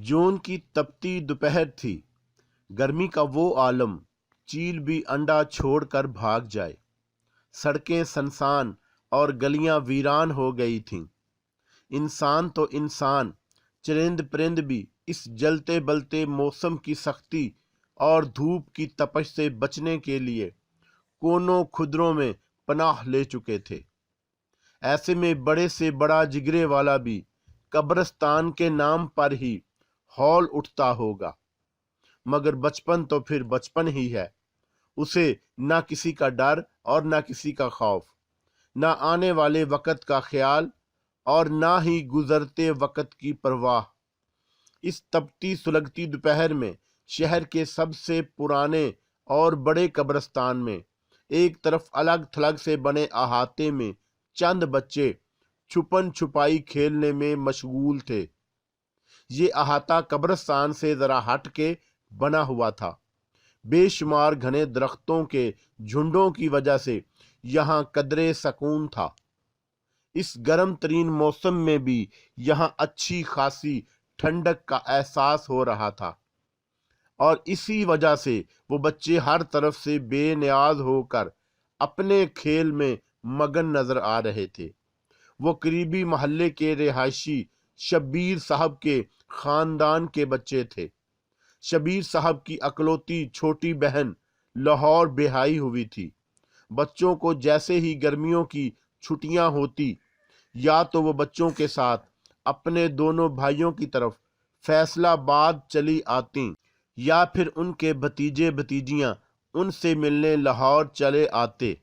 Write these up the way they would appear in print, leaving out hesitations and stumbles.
जून की तपती दोपहर थी। गर्मी का वो आलम, चील भी अंडा छोड़कर भाग जाए। सड़कें सुनसान और गलियां वीरान हो गई थीं। इंसान तो इंसान, चरिंद परिंद भी इस जलते बलते मौसम की सख्ती और धूप की तपश से बचने के लिए कोनों खुदरों में पनाह ले चुके थे। ऐसे में बड़े से बड़ा जिगरे वाला भी कब्रिस्तान के नाम पर ही हौल उठता होगा। मगर बचपन तो फिर बचपन ही है। उसे ना किसी का डर और ना किसी का खौफ, ना आने वाले वक़्त का ख्याल और ना ही गुजरते वक़्त की परवाह। इस तपती सुलगती दोपहर में शहर के सबसे पुराने और बड़े कब्रिस्तान में एक तरफ अलग थलग से बने अहाते में चंद बच्चे छुपन छुपाई खेलने में मशगूल थे। ये अहाता कब्रिस्तान से जरा हट के बना हुआ था। बेशुमार घने दरख्तों के झुंडों की वजह से यहाँ कदरे सकून था। इस गर्म तरीन मौसम में भी यहाँ अच्छी खासी ठंडक का एहसास हो रहा था, और इसी वजह से वो बच्चे हर तरफ से बेनियाज होकर अपने खेल में मगन नजर आ रहे थे। वो करीबी मोहल्ले के रिहायशी शब्बीर साहब के खानदान के बच्चे थे। शब्बीर साहब की अकलौती छोटी बहन लाहौर बेहाई हुई थी। बच्चों को जैसे ही गर्मियों की छुट्टियां होती, या तो वो बच्चों के साथ अपने दोनों भाइयों की तरफ फैसलाबाद चली आती, या फिर उनके भतीजे भतीजियां उनसे मिलने लाहौर चले आते।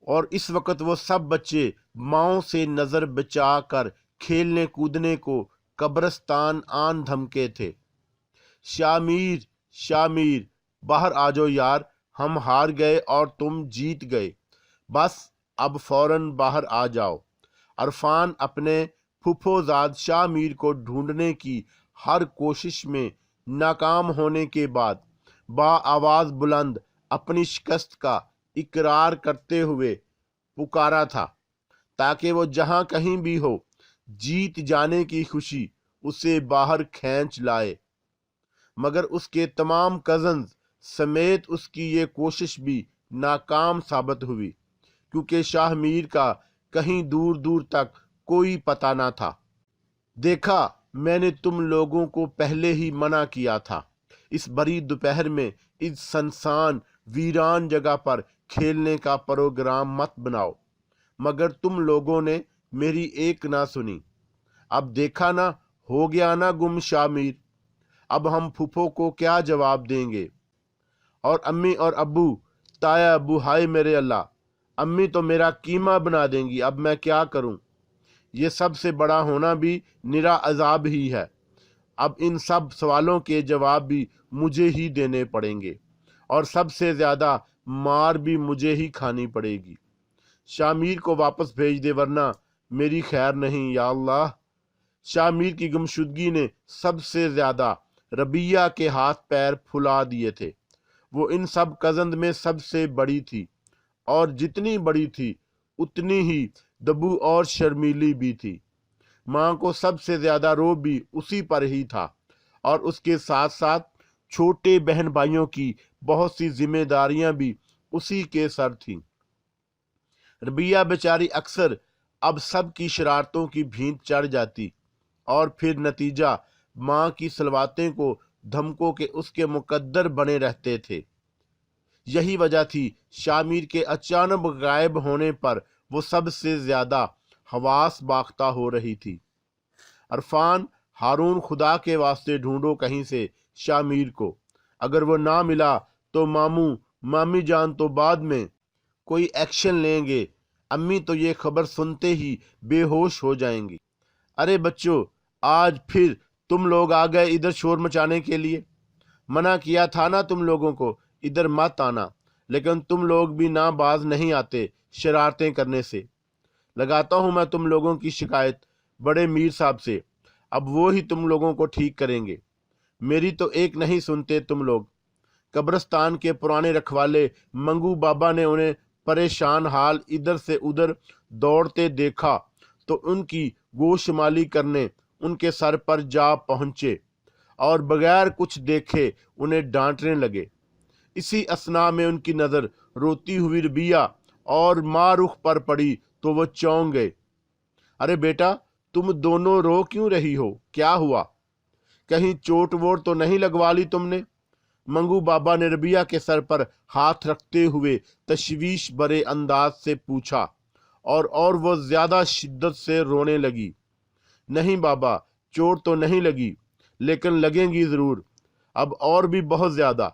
और इस वक्त वो सब बच्चे माओ से नजर बचा कर खेलने कूदने को कब्रिस्तान आन धमके थे। शामीर, शामीर, बाहर आ जाओ यार, हम हार गए और तुम जीत गए। बस अब फौरन बाहर आ जाओ। अरफान अपने फुफोजाद शामीर को ढूंढने की हर कोशिश में नाकाम होने के बाद आवाज बुलंद अपनी शिकस्त का इकरार करते हुए पुकारा था, ताकि वो जहां कहीं भी हो, जीत जाने की खुशी उसे बाहर खींच लाए। मगर उसके तमाम कजन्स समेत उसकी ये कोशिश भी नाकाम साबित हुई, क्योंकि शाहमीर का कहीं दूर दूर तक कोई पता ना था। देखा, मैंने तुम लोगों को पहले ही मना किया था, इस बड़ी दोपहर में इस सुनसान वीरान जगह पर खेलने का प्रोग्राम मत बनाओ। मगर तुम लोगों ने मेरी एक ना सुनी। अब देखा ना, हो गया ना गुम शामीर। अब हम फूफो को क्या जवाब देंगे? और अम्मी और अब्बू, ताया अब्बू, हाय मेरे अल्लाह, अम्मी तो मेरा कीमा बना देंगी। अब मैं क्या करूं? ये सबसे बड़ा होना भी निरा अजाब ही है। अब इन सब सवालों के जवाब भी मुझे ही देने पड़ेंगे, और सबसे ज्यादा मार भी मुझे ही खानी पड़ेगी। शामीर को वापस भेज दे, वरना मेरी खैर नहीं या अल्लाह। शामीर की गुमशुदगी ने सबसे ज्यादा रबिया के हाथ पैर फुला दिए थे। वो इन सब कजन में सबसे बड़ी थी, और जितनी बड़ी थी उतनी ही दबू और शर्मीली भी थी। माँ को सबसे ज्यादा रोब भी उसी पर ही था, और उसके साथ साथ छोटे बहन भाइयों की बहुत सी जिम्मेदारियां भी उसी के सर थीं। रबिया बेचारी अक्सर अब सब की शरारतों की भींत चढ़ जाती, और फिर नतीजा माँ की सलवातें को धमकों के उसके मुकद्दर बने रहते थे। यही वजह थी शामीर के अचानक गायब होने पर वो सबसे ज्यादा हवास बाख्ता हो रही थी। अरफान, हारून, खुदा के वास्ते ढूंढो कहीं से शामीर को। अगर वो ना मिला तो मामू मामी जान तो बाद में कोई एक्शन लेंगे। अम्मी तो ये खबर सुनते ही बेहोश हो जाएंगी। अरे बच्चों, आज फिर तुम लोग आ गए इधर शोर मचाने के लिए। मना किया था ना तुम लोगों को इधर मत आना, लेकिन तुम लोग भी ना बाज नहीं आते शरारतें करने से। लगाता हूं मैं तुम लोगों की शिकायत बड़े मीर साहब से। अब वो ही तुम लोगों को ठीक करेंगे। मेरी तो एक नहीं सुनते तुम लोग। कब्रिस्तान के पुराने रखवाले मंगू बाबा ने उन्हें परेशान हाल इधर से उधर दौड़ते देखा तो उनकी गोशमाली करने उनके सर पर जा पहुंचे। اور بغیر کچھ دیکھے انہیں ڈانٹنے لگے۔ اسی اثنا میں ان کی نظر روتی ہوئی ربیہ اور ماں رخ پر پڑی تو وہ چونک گئے۔ ارے بیٹا، تم دونوں رو کیوں رہی ہو؟ کیا ہوا؟ کہیں چوٹ ووٹ تو نہیں لگوا لی تم نے؟ منگو بابا نے ربیہ کے سر پر ہاتھ رکھتے ہوئے تشویش برے انداز سے پوچھا، اور وہ زیادہ شدت سے رونے لگی۔ نہیں بابا، چوٹ تو نہیں لگی، لیکن لگیں گی ضرور، اب اور بھی بہت زیادہ۔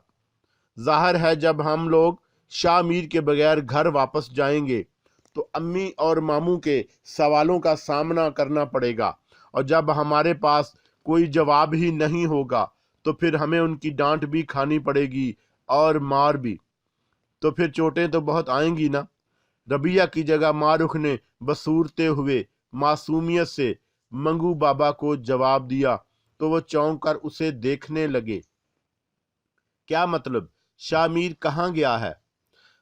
ظاہر ہے جب ہم لوگ شاہ میر کے بغیر گھر واپس جائیں گے تو امی اور ماموں کے سوالوں کا سامنا کرنا پڑے گا، اور جب ہمارے پاس کوئی جواب ہی نہیں ہوگا تو پھر ہمیں ان کی ڈانٹ بھی کھانی پڑے گی اور مار بھی۔ تو پھر چوٹیں تو بہت آئیں گی نا؟ ربیہ کی جگہ ماں رخ نے بصورتے ہوئے معصومیت سے منگو بابا کو جواب دیا تو وہ چونک کر اسے دیکھنے لگے۔ کیا مطلب؟ شاہ میر کہاں گیا ہے؟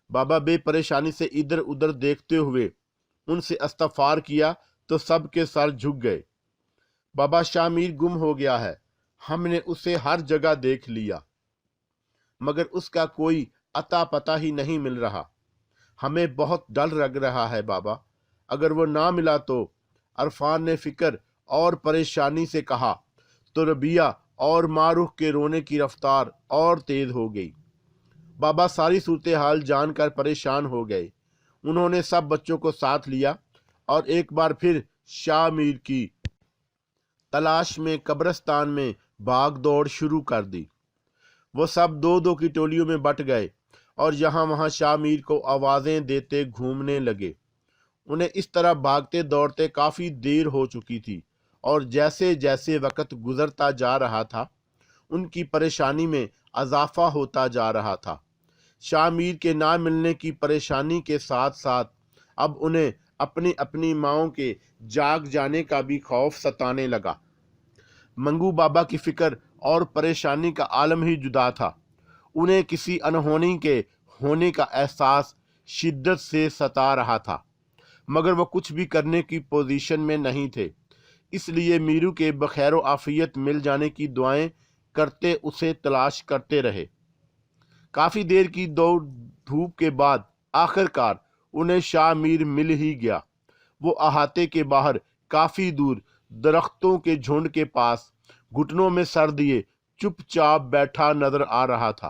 بابا بے پریشانی سے ادھر ادھر دیکھتے ہوئے ان سے استغفار کیا تو سب کے سر جھک گئے۔ بابا، شاہ میر گم ہو گیا ہے، ہم نے اسے ہر جگہ دیکھ لیا مگر اس کا کوئی اتا پتہ ہی نہیں مل رہا۔ ہمیں بہت ڈر لگ رہا ہے بابا، اگر وہ نہ ملا تو۔ عرفان نے فکر اور پریشانی سے کہا تو ربیہ اور ماں رخ کے رونے کی رفتار اور تیز ہو گئی۔ بابا ساری صورتحال جان کر پریشان ہو گئے۔ انہوں نے سب بچوں کو ساتھ لیا اور ایک بار پھر شاہ میر کی تلاش میں قبرستان میں بھاگ دوڑ شروع کر دی۔ وہ سب دو دو کی ٹولیوں میں بٹ گئے اور یہاں وہاں شاہ میر کو آوازیں دیتے گھومنے لگے۔ انہیں اس طرح بھاگتے دوڑتے کافی دیر ہو چکی تھی، اور جیسے جیسے وقت گزرتا جا رہا تھا ان کی پریشانی میں اضافہ ہوتا جا رہا تھا۔ شاہ میر کے نہ ملنے کی پریشانی کے ساتھ ساتھ اب انہیں اپنی اپنی ماؤں کے جاگ جانے کا بھی خوف ستانے لگا۔ منگو بابا کی فکر اور پریشانی کا عالم ہی جدا تھا۔ انہیں کسی انہونی کے ہونے کا احساس شدت سے ستا رہا تھا، مگر وہ کچھ بھی کرنے کی پوزیشن میں نہیں تھے، اس لیے میرو کے بخیر و عافیت مل جانے کی دعائیں کرتے اسے تلاش کرتے رہے۔ کافی دیر کی دوڑ دھوپ کے بعد آخر کار انہیں شاہ میر مل ہی گیا۔ وہ احاطے کے باہر کافی دور درختوں کے جھنڈ کے پاس گھٹنوں میں سر دیے چپ چاپ بیٹھا نظر آ رہا تھا۔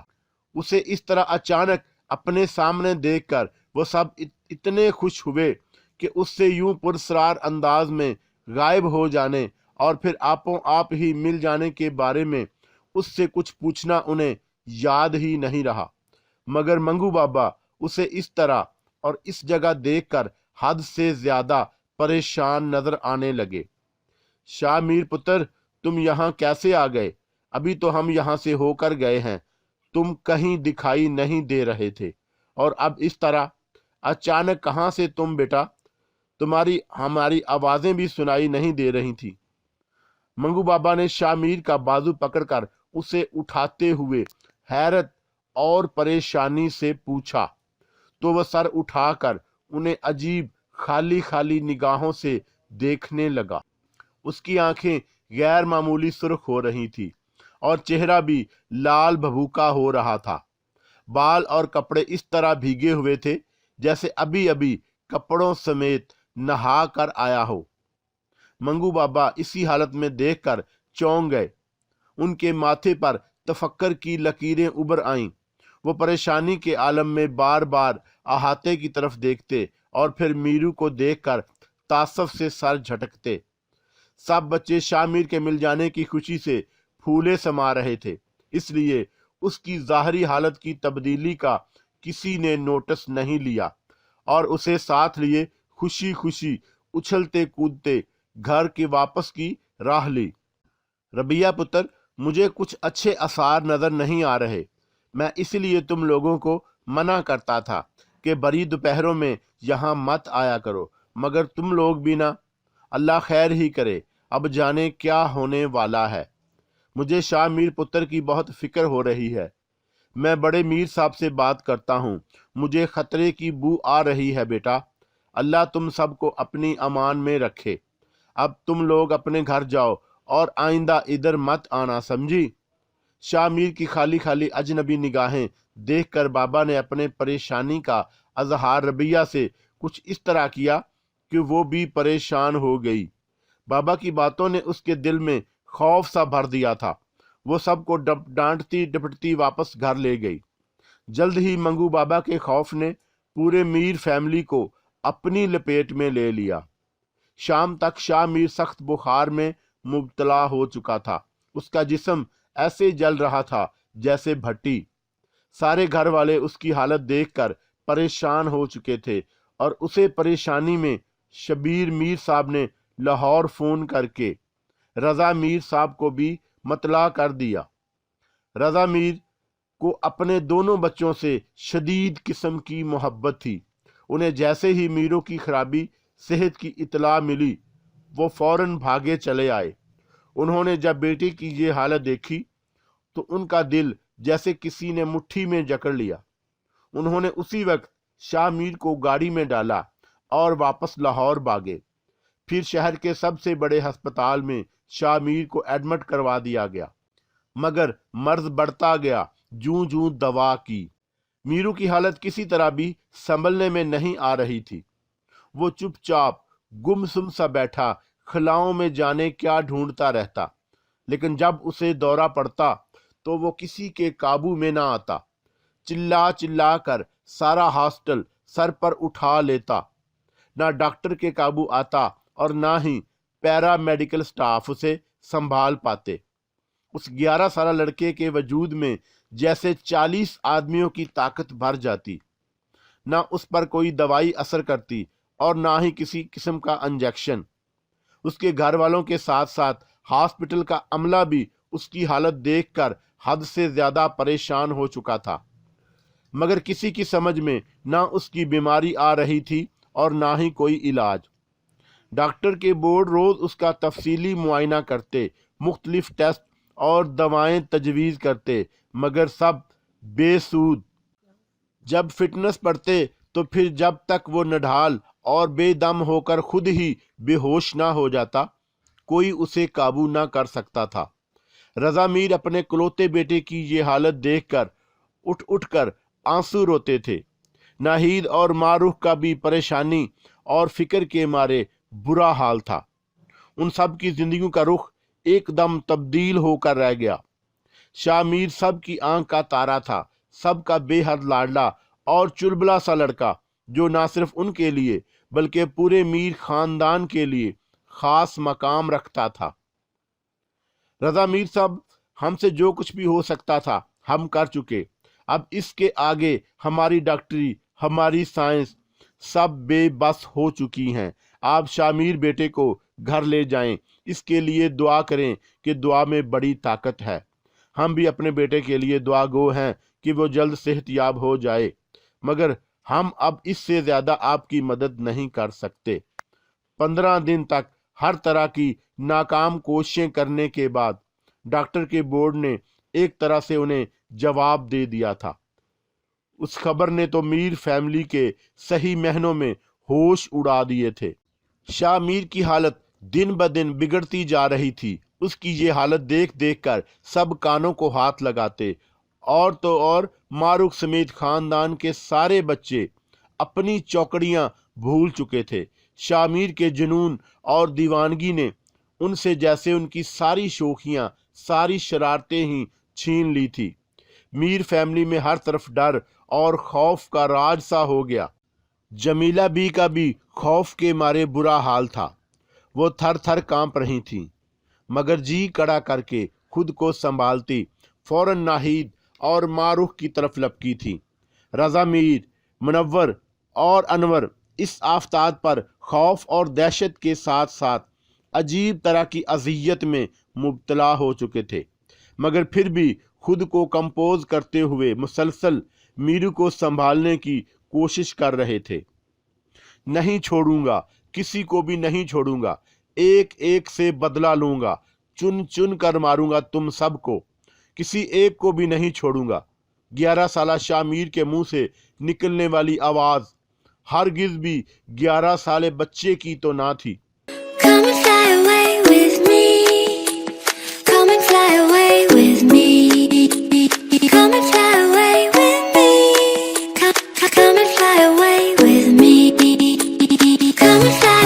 اسے اس طرح اچانک اپنے سامنے دیکھ کر وہ سب اتنے خوش ہوئے کہ اس سے یوں پرسرار انداز میں غائب ہو جانے اور پھر آپوں آپ ہی مل جانے کے بارے میں اس سے کچھ پوچھنا انہیں یاد ہی نہیں رہا۔ مگر منگو بابا اسے اس طرح اور اس جگہ دیکھ کر حد سے زیادہ پریشان نظر آنے لگے۔ شاہ میر پتر، تم یہاں کیسے آ گئے؟ ابھی تو ہم یہاں سے ہو کر گئے ہیں، تم کہیں دکھائی نہیں دے رہے تھے، اور اب اس طرح اچانک کہاں سے تم بیٹا؟ تمہاری ہماری آوازیں بھی سنائی نہیں دے رہی تھی۔ منگو بابا نے شاہ میر کا بازو پکڑ کر اسے اٹھاتے ہوئے حیرت اور پریشانی سے پوچھا تو وہ سر اٹھا کر انہیں عجیب خالی خالی نگاہوں سے دیکھنے لگا۔ اس کی آنکھیں غیر معمولی سرخ ہو رہی تھی اور چہرہ بھی لال بھبوکا ہو رہا تھا۔ بال اور کپڑے اس طرح بھیگے ہوئے تھے جیسے ابھی ابھی کپڑوں سمیت نہا کر آیا ہو۔ منگو بابا اسی حالت میں دیکھ کر چونک گئے۔ ان کے ماتھے پر تفکر کی لکیریں ابھر آئیں۔ وہ پریشانی کے عالم میں بار بار احاطے کی طرف دیکھتے اور پھر میرو کو دیکھ کر تعصب سے سر جھٹکتے۔ سب بچے شاہ میر کے مل جانے کی خوشی سے پھولے سما رہے تھے، اس لیے اس کی ظاہری حالت کی تبدیلی کا کسی نے نوٹس نہیں لیا اور اسے ساتھ لیے خوشی خوشی اچھلتے کودتے گھر کے واپس کی راہ لی۔ ربیہ پتر، مجھے کچھ اچھے آثار نظر نہیں آ رہے۔ میں اس لیے تم لوگوں کو منع کرتا تھا کہ بڑی دوپہروں میں یہاں مت آیا کرو، مگر تم لوگ بھی نہ۔ اللہ خیر ہی کرے، اب جانے کیا ہونے والا ہے۔ مجھے شاہ میر پتر کی بہت فکر ہو رہی ہے۔ میں بڑے میر صاحب سے بات کرتا ہوں، مجھے خطرے کی بو آ رہی ہے بیٹا۔ اللہ تم سب کو اپنی امان میں رکھے۔ اب تم لوگ اپنے گھر جاؤ और आइंदा इधर मत आना, समझी। शाह मीर की खाली खाली अजनबी निगाहें देखकर बाबा ने अपने परेशानी का अजहार रबिया से कुछ इस तरह किया कि वो भी परेशान हो गई। बाबा की बातों ने उसके दिल में खौफ सा भर दिया था। वो सबको डांटती डपटती वापस घर ले गई। जल्द ही मंगू बाबा के खौफ ने पूरे मीर फैमिली को अपनी लपेट में ले लिया। शाम तक शाह मीर सख्त बुखार में मुब्तला हो चुका था। उसका जिस्म ऐसे जल रहा था जैसे भट्टी। सारे घर वाले उसकी हालत देखकर परेशान हो चुके थे और उसे परेशानी में शबीर मीर साहब ने लाहौर फोन करके रजा मीर साहब को भी मतला कर दिया। रजा मीर को अपने दोनों बच्चों से शदीद किस्म की मोहब्बत थी। उन्हें जैसे ही मीरों की खराबी सेहत की इतला मिली वो फौरन भागे चले आए। उन्होंने जब बेटे की ये हालत देखी तो उनका दिल जैसे किसी ने मुट्ठी में जकड़ लिया। उन्होंने उसी वक्त शाह मीर को गाड़ी में डाला और वापस लाहौर भागे। फिर शहर के सबसे बड़े अस्पताल में शाह मीर को एडमिट करवा दिया गया, मगर मर्ज बढ़ता गया जूं जूं दवा की। मीरू की हालत किसी तरह भी संभलने में नहीं आ रही थी। वो चुपचाप गुमसुम सा बैठा खलाओं में जाने क्या ढूंढता रहता, लेकिन जब उसे दौरा पड़ता तो वो किसी के काबू में ना आता। चिल्ला चिल्ला कर सारा हॉस्टल सर पर उठा लेता। ना डॉक्टर के काबू आता और ना ही पैरा मेडिकल स्टाफ उसे संभाल पाते। उस 11 साल लड़के के वजूद में जैसे 40 आदमियों की ताकत भर जाती। ना उस पर कोई दवाई असर करती और ना ही किसी किस्म का इंजेक्शन। उसके घर वालों के साथ साथ हॉस्पिटल का अमला भी उसकी हालत देखकर हद से ज्यादा परेशान हो चुका था, मगर किसी की समझ में ना उसकी बीमारी आ रही थी और ना ही कोई इलाज। डॉक्टर के बोर्ड रोज उसका तफसीली मुआयना करते, मुख्तलिफ टेस्ट और दवाएं तजवीज़ करते, मगर सब बेसूद। जब फिटनेस पढ़ते तो फिर जब तक वो नढाल और बेदम होकर खुद ही बेहोश ना हो जाता, कोई उसे काबू ना कर सकता था। रजा मीर अपने इकलौते बेटे की ये हालत देखकर उठ उठ कर आंसू रोते थे। नाहिद और मारूफ का भी परेशानी और फिक्र के मारे बुरा हाल था। उन सब की जिंदगी का रुख एकदम तब्दील होकर रह गया। शाह मीर सब की आंख का तारा था, सबका बेहद लाडला और चुलबुला सा लड़का, जो ना सिर्फ उनके लिए बल्कि पूरे मीर खानदान के लिए खास मकाम रखता था। रजा मीर साहब, हमसे जो कुछ भी हो सकता था हम कर चुके। अब इसके आगे हमारी डॉक्टरी, हमारी साइंस सब बेबस हो चुकी हैं। आप शामीर बेटे को घर ले जाएं, इसके लिए दुआ करें कि दुआ में बड़ी ताकत है। हम भी अपने बेटे के लिए दुआ गो हैं कि वो जल्द सेहतयाब हो जाए, मगर हम अब इससे ज्यादा आपकी मदद नहीं कर सकते। 15 दिन तक हर तरह की नाकाम कोशिशें करने के बाद डॉक्टर के बोर्ड ने एक तरह से उन्हें जवाब दे दिया था। उस खबर ने तो मीर फैमिली के सही महीनों में होश उड़ा दिए थे। शाह मीर की हालत दिन ब दिन बिगड़ती जा रही थी। उसकी ये हालत देख देख कर सब कानों को हाथ लगाते, और तो और मारूख समेत खानदान के सारे बच्चे अपनी चौकड़ियां भूल चुके थे। शाह मीर के जुनून और दीवानगी ने उनसे जैसे उनकी सारी शौखियां, सारी शरारतें ही छीन ली थी। मीर फैमिली में हर तरफ डर और खौफ का राज सा हो गया। जमीला बी का भी खौफ के मारे बुरा हाल था। वो थर थर कांप रही थीं, मगर जी कड़ा करके खुद को संभालती फौरन नाहिद और मारूख की तरफ लपकी थी। रजा मीर, मुनव्वर और अनवर इस आफताब पर खौफ और दहशत के साथ साथ अजीब तरह की अजियत में मुब्तला हो चुके थे, मगर फिर भी खुद को कंपोज करते हुए मुसलसल मीरू को संभालने की कोशिश कर रहे थे। नहीं छोड़ूंगा, किसी को भी नहीं छोड़ूंगा, एक एक से बदला लूंगा, चुन चुन कर मारूंगा तुम सबको, किसी एक को भी नहीं छोड़ूंगा। 11 साला शाह मीर के मुंह से निकलने वाली आवाज हरगिज भी 11 साले बच्चे की तो ना थी।